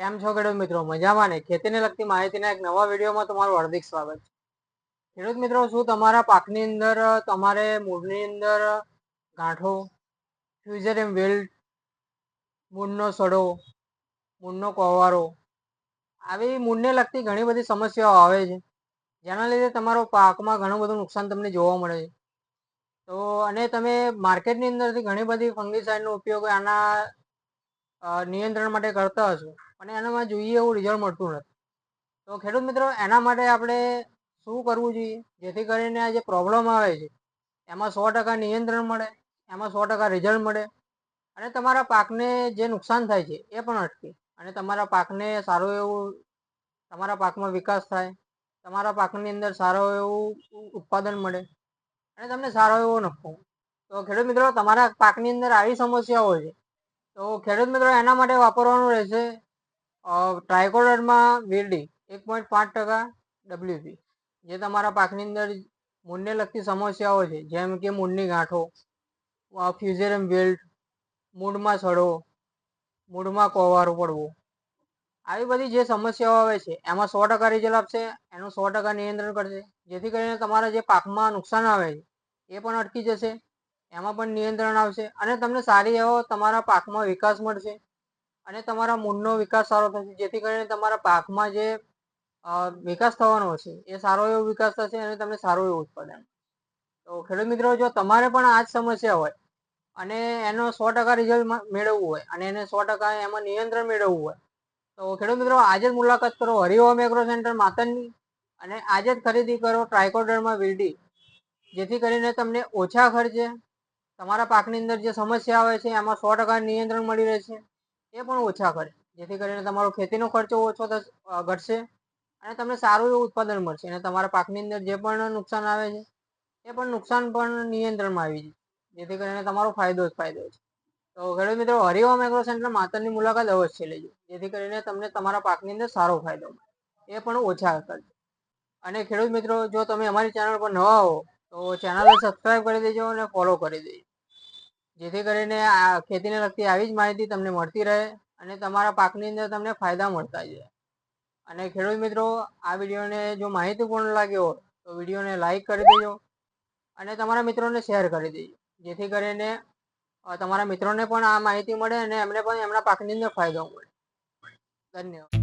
કેમ છો ખેડૂત મિત્રો? મજામાં ને? ખેતીને લગતી માહિતીના એક નવા વિડીયોમાં તમારું હાર્દિક સ્વાગત છે. ખેડૂત મિત્રો, શું તમારા પાકની અંદર તમારે મૂળની અંદર ગાંઠો, ફ્યુઝેરિયમ વિલ્ટ, મૂળનો સડો, મૂળનો કોવારો, આવી મૂળને લગતી ઘણી બધી સમસ્યાઓ આવે છે, જેના લીધે તમારો પાકમાં ઘણું બધું નુકસાન તમને જોવા મળે છે. તો અને તમે માર્કેટની અંદરથી ઘણી બધી ફંગીસાઇડનો ઉપયોગ આના નિયંત્રણ માટે કરતા હશો, અને એનામાં જોઈએ એવું રિઝલ્ટ મળતું નથી. તો ખેડૂત મિત્રો, એના માટે આપણે શું કરવું જોઈએ જેથી કરીને આ જે પ્રોબ્લેમ આવે છે એમાં 100% નિયંત્રણ મળે, એમાં 100% રિઝલ્ટ મળે, અને તમારા પાકને જે નુકસાન થાય છે એ પણ અટકે, અને તમારા પાકને સારું એવું તમારા પાકમાં વિકાસ થાય, તમારા પાકની અંદર સારું એવું ઉત્પાદન મળે, અને તમને સારો એવો નફો. તો ખેડૂત મિત્રો, તમારા પાકની અંદર આવી સમસ્યાઓ છે તો ખેડૂત મિત્રો એના માટે વાપરવાનું રહેશે ટ્રાયકોડર્મા વિરડી 1.5% WP, જે તમારા પાકની અંદર મૂળને લગતી સમસ્યાઓ છે, જેમ કે મૂળની ગાંઠો, ફ્યુઝેરિયમ વિલ્ટ, મૂળમાં સડો, મૂળમાં કોવારો પડવો, આવી બધી જે સમસ્યાઓ આવે છે એમાં 100% રિઝલ્ટ આપશે, એનું 100% નિયંત્રણ કરશે, જેથી કરીને તમારા જે પાકમાં નુકસાન આવે છે એ પણ અટકી જશે, એમાં પણ નિયંત્રણ આવશે, અને તમને સારી એવો તમારા પાકમાં વિકાસ મળશે, અને તમારા મૂળનો વિકાસ સારો થશે, જેથી કરીને તમારા પાકમાં જે વિકાસ થવાનો હશે એ સારો એવો વિકાસ થશે, અને તમને સારું એવું ઉત્પાદન. તો ખેડૂત મિત્રો, જો તમારે પણ આ જ સમસ્યા હોય અને એનો 100% રિઝલ્ટ મેળવવું હોય, અને એને 100% એમાં નિયંત્રણ મેળવવું હોય, તો ખેડૂત મિત્રો આજે જ મુલાકાત કરો હરિઓમ એગ્રો સેન્ટર માતરની, અને આજે જ ખરીદી કરો ટ્રાયકોડર્મા વિરડી, જેથી કરીને તમને ઓછા ખર્ચે તમારા પાકની અંદર જે સમસ્યા આવે છે એમાં 100% નિયંત્રણ મળી રહેશે, એ પણ ઓછા ખર્ચે, જેથી કરીને તમારો ખેતીનો ખર્ચો ઓછો ઘટશે, અને તમને સારું એવું ઉત્પાદન મળશે, અને તમારા પાકની અંદર જે પણ નુકસાન આવે છે એ પણ નુકસાન પણ નિયંત્રણમાં આવી જાય, જેથી કરીને તમારો ફાયદો જ ફાયદો છે. તો ખેડૂત મિત્રો, હરિઓમ એગ્રો સેન્ટર માતરની મુલાકાત અવશ્ય લેજો, જેથી કરીને તમને તમારા પાકની અંદર સારો ફાયદો મળે, એ પણ ઓછા ખર્ચે. અને ખેડૂત મિત્રો, જો તમે અમારી ચેનલ પર નવા હો તો ચેનલને સબસ્ક્રાઈબ કરી દેજો અને ફોલો કરી દેજો, જેથી કરીને આ ખેતીને લગતી આવી જ માહિતી તમને મળતી રહે, અને તમારા પાકની અંદર તમને ફાયદા મળતા જાય. અને ખેડૂત મિત્રો, આ વિડીયોને જો માહિતીપૂર્ણ લાગ્યો હોય તો વિડીયોને લાઈક કરી દેજો, અને તમારા મિત્રોને શેર કરી દેજો, જેથી કરીને તમારા મિત્રોને પણ આ માહિતી મળે, અને એમને પણ એમના પાકની અંદર ફાયદો મળે. ધન્યવાદ.